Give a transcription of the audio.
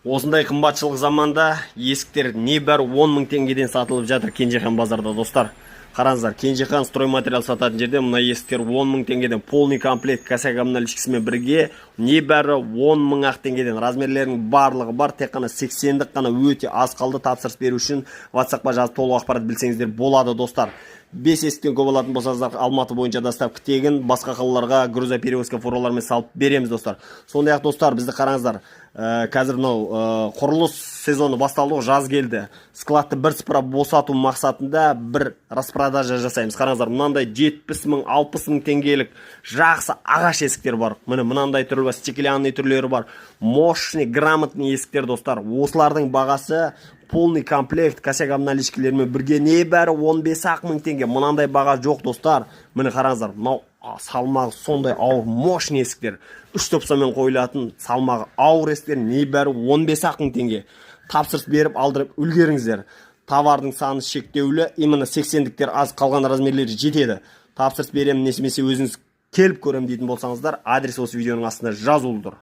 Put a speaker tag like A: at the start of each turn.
A: Осындай қымбатшылық заманда есіктер небәрі 10 мың теңгеден сатылып жатыр Кенжехан базарда, достар. Қараңыздар, Кенжехан стройматериал сататын жерде мына есіктер 10 мың теңгеден полный комплект косяк обналичкасымен бірге небәрі 10 мың ақ теңгеден. Размерлерінің барлығы бар, тек қана 80-дік қана өте аз қалды. Тапсырыс беру үшін WhatsApp-қа жазып толық ақпарат білсеңіздер болады, достар. 5 есіктен көп алатын болсаңыздар Алматы бойынша доставка тегін, басқа қалаларға грузоперевозка фуралармен салып береміз, достар. Сондай-ақ, достар, бізді қараңыздар. Қазір құрылыс сезоны басталды, жаз келді. Складты бірсыпыра босату мақсатында бір распродажа жасаймыз. Қараңыздар, мынандай 70 мың, 60 мың теңгелік жақсы ағаш есіктер бар. Мынандай түрлі бар, стеклянный түрлері бар. Мощный, грамотный есіктер, достар. Осылардың бағасы полный комплект косяк обналичкалермен бірге небәрі 15 мың теңге. Мынандай баға жоқ, достар. Міне қараңыздар, мынау салмағы сондай ауыр мощный есіктер. 3 топсамен қойылатын салмағы ауыр есіктер небәрі 15 мың теңге. Тапсырыс беріп алдырып үлгеріңіздер. Товардың саны шектеулі, именно 80-діктер аз, қалған размерлері жетеді. Тапсырыс беремін, немесе өзіңіз келіп көрем дейтін болсаңыздар, адрес осы видеоның астында жазулыдыр.